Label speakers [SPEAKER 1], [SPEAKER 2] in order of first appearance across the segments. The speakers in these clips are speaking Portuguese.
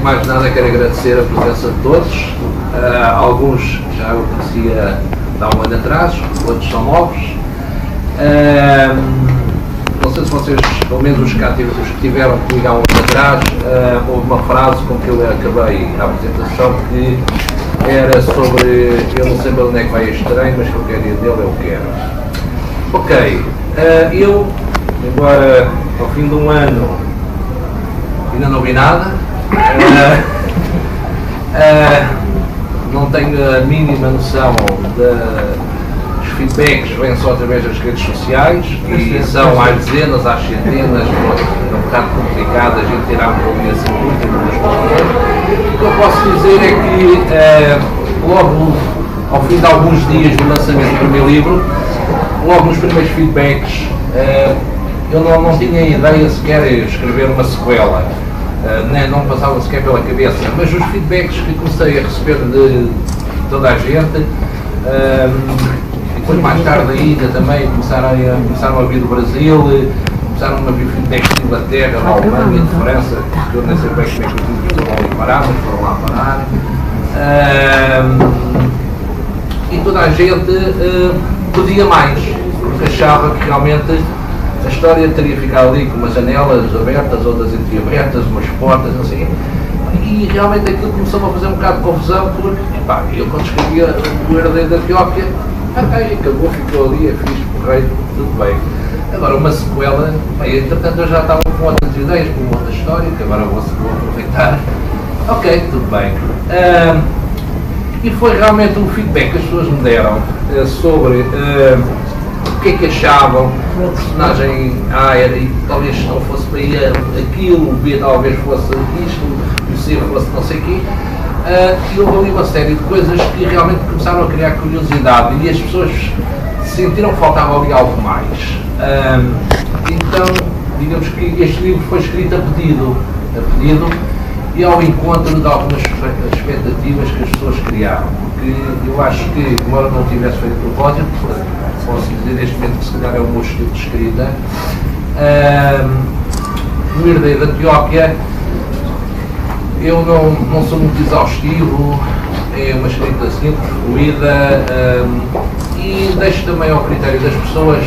[SPEAKER 1] mais nada quero agradecer a presença de todos. Alguns já eu conhecia há um ano atrás, outros são novos. Não sei se vocês, pelo menos os que tiveram comigo há um ano atrás, houve uma frase com que eu acabei a apresentação que era sobre eu não sei para onde é que vai este trem, mas qualquer dia dele eu quero. Ok, eu, embora ao fim de um ano ainda não vi nada, não tenho a mínima noção dos feedbacks que vêm só através das redes sociais e são às dezenas, às centenas, é um bocado complicado a gente tirar uma avaliação última das pessoas. O que eu posso dizer é que logo ao fim de alguns dias do lançamento do meu livro, logo nos primeiros feedbacks, eu não tinha ideia sequer de escrever uma sequela, não passava sequer pela cabeça, mas os feedbacks que comecei a receber de toda a gente, e depois mais tarde ainda também começaram a vir do Brasil, começaram a vir feedbacks de Inglaterra, da Alemanha, de França, que eu nem sei bem como é que os vídeos vão ali parar, mas foram lá parar. E toda a gente pedia mais, porque achava que realmente a história teria ficado ali com umas janelas abertas, outras entreabertas, umas portas, não sei. E realmente aquilo começou a fazer um bocado de confusão, porque eu quando escrevia o Herdeiro da Etiópia, acabou, ficou ali, é fixe, porreiro, tudo bem. Agora uma sequela, entretanto eu já estava com outras ideias, com outra história, que agora vou aproveitar. Ok, tudo bem. E foi realmente um feedback que as pessoas me deram sobre o que é que achavam, o personagem A era e talvez não fosse bem aquilo, o B talvez fosse isto, o C fosse não sei o quê. E houve ali uma série de coisas que realmente começaram a criar curiosidade e as pessoas sentiram que faltava ali algo mais. Então, digamos que este livro foi escrito a pedido e ao encontro de algumas expectativas que as pessoas criaram, porque eu acho que, embora não tivesse feito propósito, posso dizer neste momento que se calhar é o meu estilo de escrita, no Herdeiro da Etiópia eu não sou muito exaustivo, é uma escrita simples, fluida, e deixo também ao critério das pessoas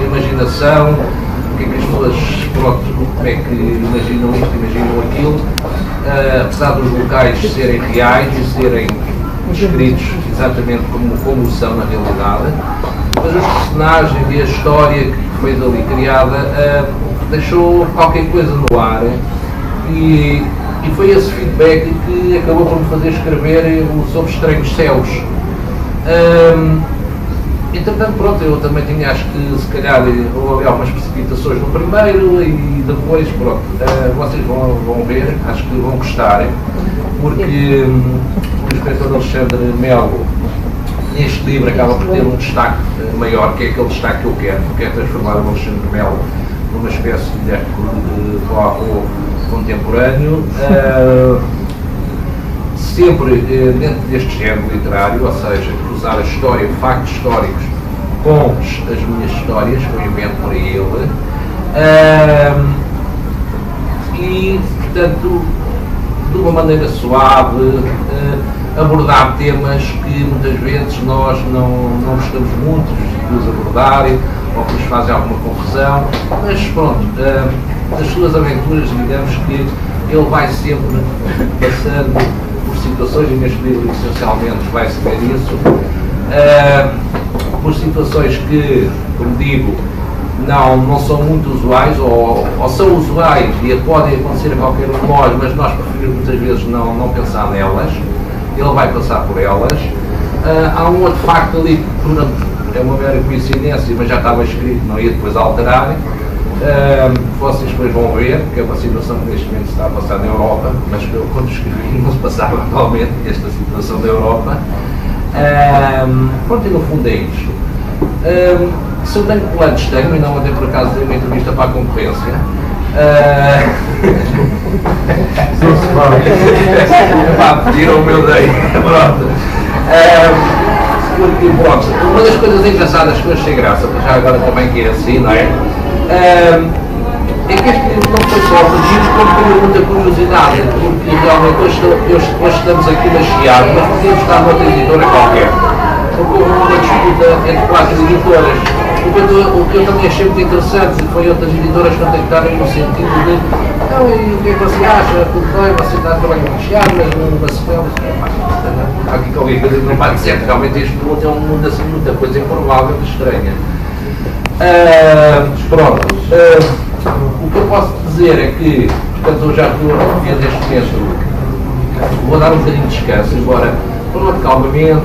[SPEAKER 1] a imaginação, o que é que as pessoas, como é que imaginam isto, imaginam aquilo, apesar dos locais serem reais e serem descritos exatamente como são na realidade, mas os personagens e a história que foi ali criada deixou qualquer coisa no ar e foi esse feedback que acabou por me fazer escrever Sob Estranhos Céus. Entretanto, pronto, eu também tinha, acho que se calhar houve algumas precipitações no primeiro e depois, pronto, vocês vão ver, acho que vão gostar, porque o escritor Alexandre Melo neste livro acaba por ter um destaque maior, que é aquele destaque que eu quero transformar o Alexandre Melo numa espécie de Poirot contemporâneo, sempre dentro deste género literário, ou seja, cruzar a história, factos históricos com as minhas histórias, que eu invento para ele, e, portanto, de uma maneira suave, abordar temas que muitas vezes nós não gostamos muito de os abordar ou que nos fazem alguma confusão, mas pronto, as suas aventuras, digamos que ele vai sempre passando por situações, e neste livro essencialmente vai-se ver isso, por situações que, como digo, não são muito usuais, ou são usuais e podem acontecer a qualquer um de nós, mas nós preferimos muitas vezes não pensar nelas. Ele vai passar por elas. Há um outro facto ali que é uma mera coincidência, mas já estava escrito, não ia depois alterar. Vocês depois vão ver, que é uma situação que neste momento se está a passar na Europa, mas que eu, quando escrevi, não se passava atualmente esta situação da Europa. Pronto, e no fundo é isto. Se eu tenho planos, tenho, e não andei por acaso de uma entrevista para a concorrência. Pediram o meu day. Pronto. Porque, pronto, uma das coisas engraçadas que eu achei graça, já agora também que é assim, não é? é que este livro não foi só registro, como tenho muita curiosidade, porque realmente hoje estamos aqui na Chiado, mas podíamos estar noutra editora qualquer. Porque houve uma disputa entre 4 editoras. O que eu também achei muito interessante foi outras editoras contactarem no sentido de então, e o que é que você acha? Tudo bem, você está a trabalhar com Chiado, mas não se pode. Há aqui qualquer coisa que não vai dizer, realmente este mundo é um mundo assim, muita coisa improvável e estranha. Pronto. O que eu posso dizer é que, portanto, eu já estou a rever neste momento, vou dar um bocadinho de descanso, embora pronto, calmamente,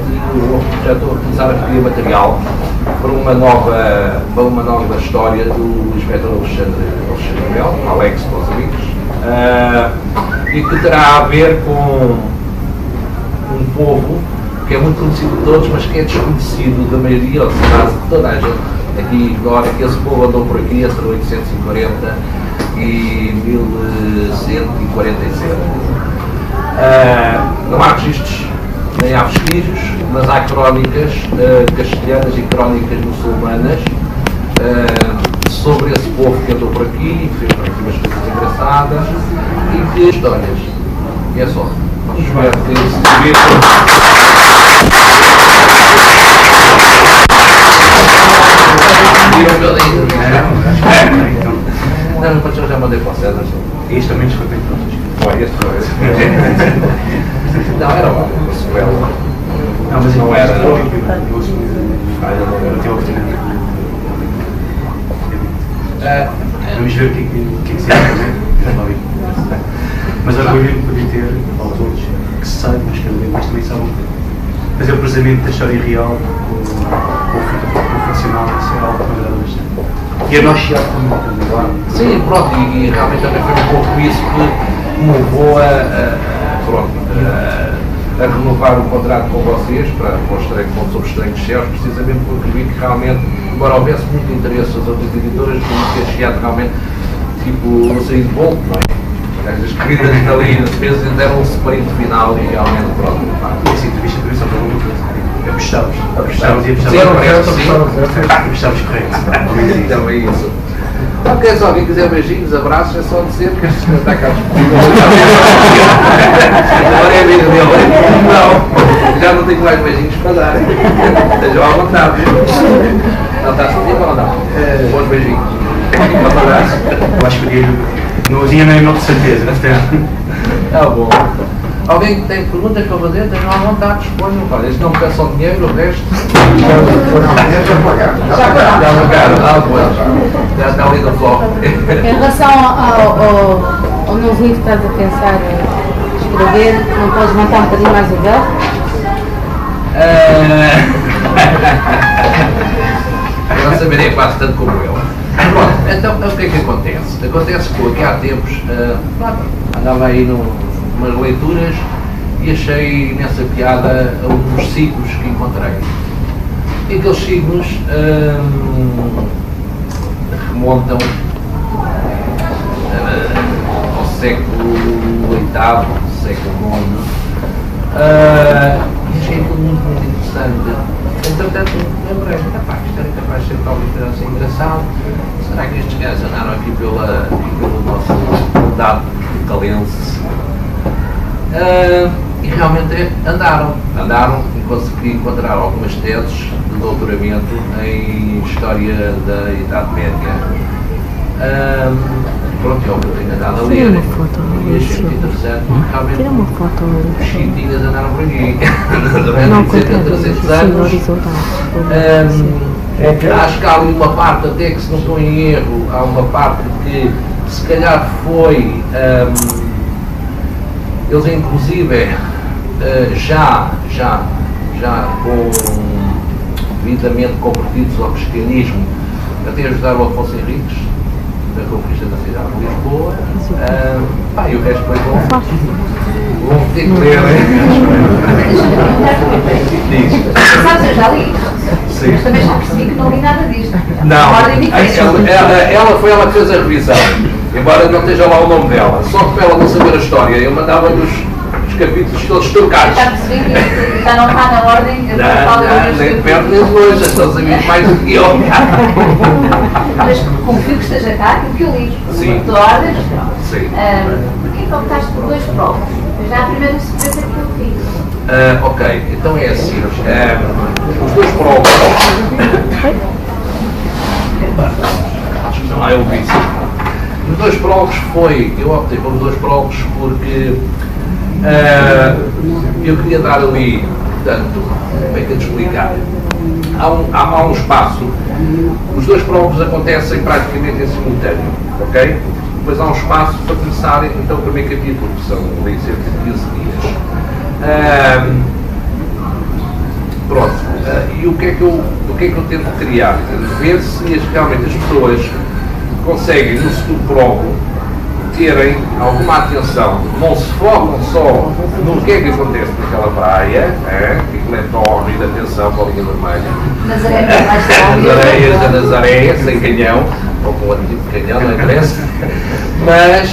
[SPEAKER 1] já estou a começar a recolher material para uma nova história do inspetor Alexandre Mel, Alex para os amigos, e que terá a ver com um povo que é muito conhecido de todos, mas que é desconhecido da maioria, ou seja, de toda a gente aqui ignora que esse povo andou por aqui entre 1840 e 1147. Não há registros, nem há vestígios, mas há crónicas castelhanas e crónicas muçulmanas sobre esse povo que andou por aqui, fez por aqui umas coisas engraçadas e que histórias. E é só. Espero que se divirtam. Não, depois eu já mandei para o César.
[SPEAKER 2] Este também descontei todos.
[SPEAKER 1] Olha, este foi. Não, era uma sequela.
[SPEAKER 2] Não, mas
[SPEAKER 1] não era.
[SPEAKER 2] Eu tive a oportunidade. Vamos ver o que é que se vai fazer. Mas orgulho-me de poder ter autores que saibam escrever, mas também sabem fazer o cruzamento da história real com o ficcional, isso é algo que me agrada bastante. E a nós Chiado também, claro.
[SPEAKER 1] Sim, pronto, e realmente também foi um pouco isso que me levou a renovar o contrato com vocês para sobre Estranhos Céus, precisamente porque vi que realmente, embora houvesse muito interesse das outras editoras, vi que a Chiado realmente, tipo, não sei de volta, não é? As corridas ali, às vezes deram um sprint final e realmente pronto.
[SPEAKER 2] E essa entrevista também só para uma coisa. Apostávamos. Apostávamos correto.
[SPEAKER 1] Então é isso. Então, quem só quem quiser beijinhos, abraços, é só dizer que este está cá disponível. Agora é amigo dele. Não, já não tenho mais beijinhos para dar. Estejam à vontade. Não está disponível ou não? Bons beijinhos. Um abraço.
[SPEAKER 2] Eu acho que não tinha nem nome de certeza.
[SPEAKER 1] Tá bom. Alguém que tem perguntas para fazer, tenham à vontade, disponham. Olha, eles não peçam dinheiro, o resto. Já está ali no floco.
[SPEAKER 3] Em relação ao novo livro que estás a pensar em escrever, não podes levantar um bocadinho mais o véu?
[SPEAKER 1] Eu não saberei quase tanto como eu. Pronto, então o que é que acontece? Acontece que aqui há tempos andava aí numas leituras e achei imensa piada a uns signos que encontrei. E aqueles signos remontam ao século VIII, século IX. E achei tudo muito interessante. Entretanto, lembrei, isto era capaz de ser talvez assim engraçado. Será que estes gajos andaram aqui pelo nosso dado calense? E realmente andaram e consegui encontrar algumas teses de doutoramento em História da Idade Média. Pronto, é o que eu tenho andado a ler.
[SPEAKER 4] Tira uma foto,
[SPEAKER 1] E achei muito interessante, realmente
[SPEAKER 4] Tira uma foto.
[SPEAKER 1] os chitinhas andaram por aqui.
[SPEAKER 4] Não,
[SPEAKER 1] Durante 300
[SPEAKER 4] sim,
[SPEAKER 1] anos.
[SPEAKER 4] horizontal.
[SPEAKER 1] Acho que há ali uma parte, até que se não estou em erro, há uma parte que se calhar foi, eles inclusive já devidamente convertidos ao cristianismo, até ajudar o Afonso Henriques da conquista da cidade de Lisboa, e o resto foi bom. Vão ter que ler,
[SPEAKER 5] Sabes, eu já li.
[SPEAKER 1] Sim.
[SPEAKER 5] Mas também já percebi que não li nada disto.
[SPEAKER 1] Não,
[SPEAKER 5] Ordem diferente.
[SPEAKER 1] ela foi ela que fez a revisão, embora não esteja lá o nome dela, só que para ela não saber a história, eu mandava-lhe os capítulos todos trocados.
[SPEAKER 5] Já percebi que isto já não está na ordem.
[SPEAKER 1] Não, nem perto nem longe, estão a saber mais do que eu.
[SPEAKER 5] Mas confio que esteja cá, que eu li.
[SPEAKER 1] Sim.
[SPEAKER 5] Estou a ordem, mas pronto.
[SPEAKER 1] Sim.
[SPEAKER 5] Porquê que optaste por 2 provas? Já a primeira surpresa que eu fiz.
[SPEAKER 1] Ok, então é assim. Os 2 prólogos. Não há eu vi. Os 2 prólogos eu optei por 2 prólogos porque eu queria dar ali, portanto, como é que eu te explicar? Há um espaço, os 2 prólogos acontecem praticamente em simultâneo, ok? Depois há um espaço para começarem então o primeiro capítulo, que são ali cerca de 15 dias. Pronto, e o que é que eu tento criar? Ver se realmente as pessoas conseguem no segundo prólogo terem alguma atenção, não se focam só no que é que acontece naquela praia, que aquilo é tórrido, atenção para a linha vermelha,
[SPEAKER 5] Nas areias mais
[SPEAKER 1] nas areias da Nazaré, sem canhão, ou com outro tipo de canhão, não interessa, mas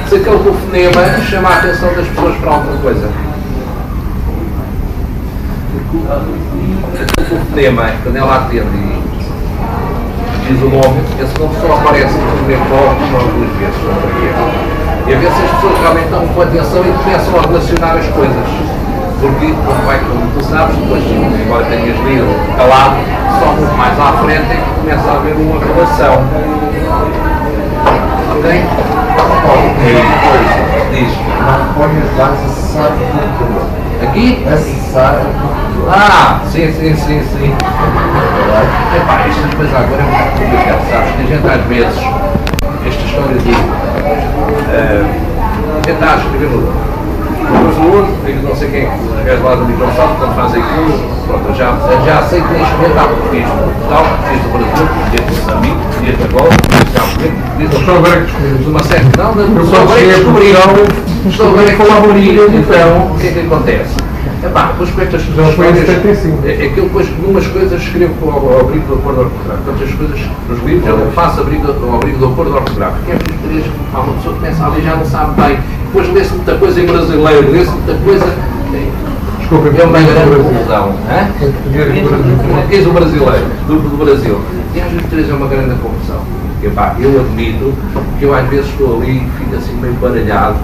[SPEAKER 1] se aquele telefonema chama a atenção das pessoas para alguma coisa. Aquele telefonema, quando ela atende e diz o nome, esse nome só aparece no primeiro bloco, uma ou 2 vezes, não é? E a ver se as pessoas realmente estão com atenção e começam a relacionar as coisas. Porque, como tu sabes, depois, embora tenhas lido calado, só muito mais à frente é que começa a haver uma relação. Ok? Diz.
[SPEAKER 4] Põe as datas acessar o computador.
[SPEAKER 1] Aqui?
[SPEAKER 4] Acessar o computador.
[SPEAKER 1] Sim. Epá, estas coisas agora é muito complicado, sabes? Que a gente às vezes, esta história de tentar escrever no computador, não sei quem é que é lá do Microsoft, quando faz aquilo, pronto, eu já sei que neste momento há português no Portugal, português do Brasil, português de Moçambique, português de Angola, português de
[SPEAKER 4] Só agora que descobri.
[SPEAKER 1] de uma série, não, só agora é que descobriram, estou agora é que descobriram, então, o que é que acontece? Epá, depois com estas coisas, aquilo depois, numas coisas escrevo ao abrigo do acordo ortográfico, outras coisas, nos livros, eu faço ao abrigo do acordo ortográfico, que é preciso uma pessoa começa ali já não sabe bem, depois lê-se muita coisa em brasileiro, lê-se muita coisa, é uma grande confusão, português do brasileiro, do Brasil, e às vezes é uma grande confusão. Epá, eu admito que eu às vezes estou ali e fico assim meio baralhado,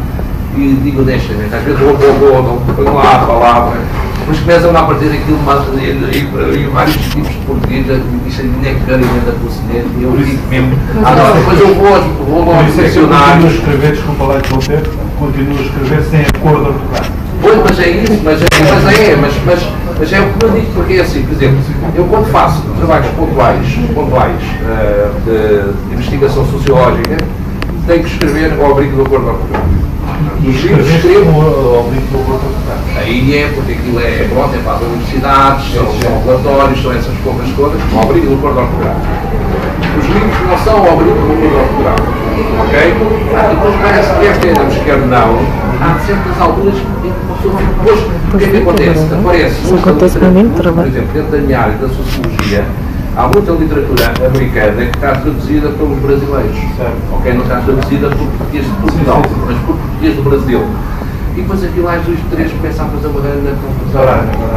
[SPEAKER 1] e digo honestamente, às vezes não ponho lá a palavra, depois começam a partir daquilo e vários tipos de português, isso nem que ver emenda pelo cinema, e eu digo mesmo, depois eu vou logo selecionar.
[SPEAKER 4] Continuo a escrever, desculpa lá de voltar, continuo a escrever sem acordo ortográfico.
[SPEAKER 1] Pois, mas é isso, mas é o que eu digo, porque é assim, por exemplo, eu quando faço trabalhos pontuais de investigação sociológica, tenho que escrever ao abrigo do acordo ortográfico.
[SPEAKER 4] E escrevo ao abrigo do acordo ortográfico.
[SPEAKER 1] Aí é, porque aquilo é para as universidades, são relatórios, são essas poucas todas, ao abrigo do acordo ortográfico. Os livros não são ao abrigo do acordo ortográfico, ok? Depois parece que quer queiramos, quer não, há certas alturas em que uma pessoa depois, o que é que acontece?
[SPEAKER 6] Isso acontece com mim,
[SPEAKER 1] por exemplo, dentro da minha área da sociologia, há muita literatura americana que está traduzida pelos brasileiros, ok? Não está traduzida por português de Portugal, mas por português do Brasil. E depois aquilo às 2 3 começa a fazer uma grande confusão.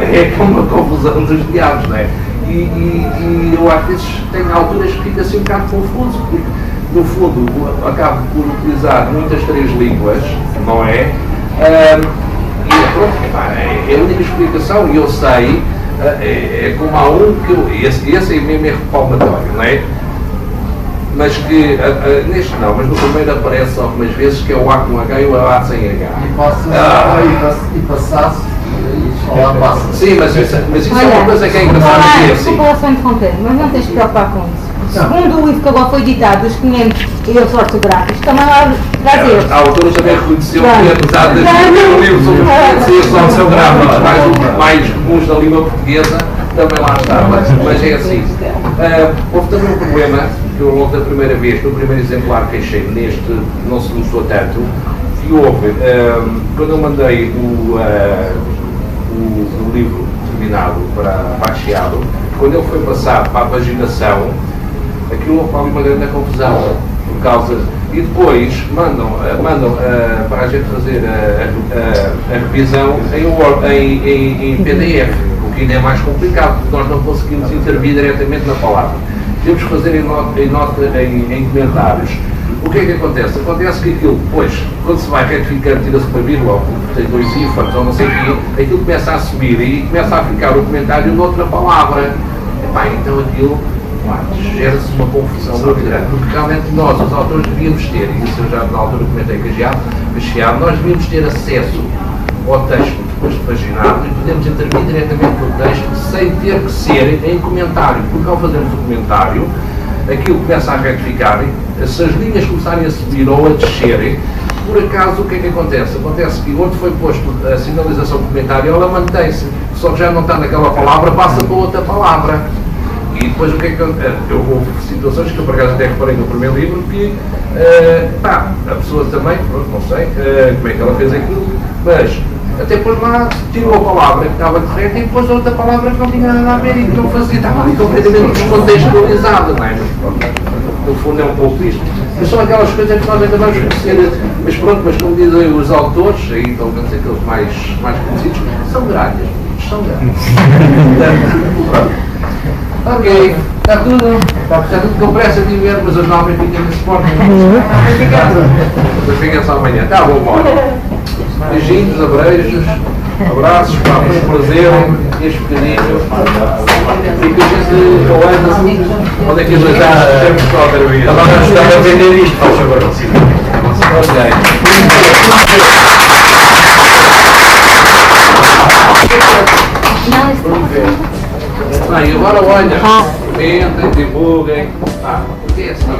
[SPEAKER 1] É uma confusão dos diabos, não é? E eu às vezes tenho alturas que fico assim um bocado confuso, porque no fundo acabo por utilizar muitas 3 línguas, não é? E pronto, é a única explicação, e eu sei, é como há um que esse é mesmo erro palmatório, não é? Mas que, neste não, mas no primeiro aparece algumas vezes que é o A com H e o A sem H.
[SPEAKER 4] E passasse, e falar passa.
[SPEAKER 1] Sim, mas isso é uma coisa que é engraçada.
[SPEAKER 3] Desculpa lá só interromper, mas não tens de preocupar com isso. Segundo o livro que agora foi editado, os 500 erros ortográficos, também lá traz erros.
[SPEAKER 1] A autora também reconheceu que, apesar de ter um livro sobre os ortográficos mais comuns da língua portuguesa, também lá está. Mas é assim. Houve também um problema que eu, logo da primeira vez, no primeiro exemplar que achei, neste não se gostou tanto, que houve, quando eu mandei o livro terminado para Chiado, quando ele foi passado para a paginação, aquilo houve ali uma grande confusão, por causa e depois mandam para a gente fazer a revisão em PDF, o que ainda é mais complicado, porque nós não conseguimos intervir diretamente na palavra. Temos que fazer em comentários. O que é que acontece? Acontece que aquilo, depois, quando se vai retificando, tira-se uma vírgula, ou tem dois ínfames, ou não sei o quê, aquilo começa a subir e começa a ficar o comentário noutra palavra. Então aquilo gera-se uma confusão muito grande, porque realmente nós, os autores, devíamos ter, e isso eu já na altura comentei com a Chiado, nós devíamos ter acesso ao texto depois de paginado e podemos intervir diretamente no texto sem ter que ser em comentário, porque ao fazermos o comentário, aquilo começa a retificar, se as linhas começarem a subir ou a descerem, por acaso o que é que acontece? Acontece que onde foi posto a sinalização de comentário, ela mantém-se, só que já não está naquela palavra, passa para outra palavra. E depois o que é que acontece? Houve situações que eu por acaso até reparei no primeiro livro que a pessoa também, pronto, não sei como é que ela fez aquilo, mas até depois lá tirou a palavra que estava correta e depois outra palavra que não tinha nada a ver e que não fazia, estava ali completamente descontextualizada, não é? Mas pronto, no fundo é um pouco isto. Mas são aquelas coisas que nós ainda vamos conhecer, mas pronto, mas como dizem os autores, aí pelo menos aqueles mais conhecidos, são grátis, são grátis. Ok, está tudo com pressa de ver, mas as novas ficam nesse ponto. Depois fica só amanhã. Tá bom, bora. Beijinhos, abreijos, abraços, pá, foi um prazer, este bocadinho. E que a gente falando, onde é que eles já temos só a ver o
[SPEAKER 2] Agora vamos estar a vender isto, faz favor.
[SPEAKER 1] Bem, agora olha, comentem, divulguem. Porque é assim.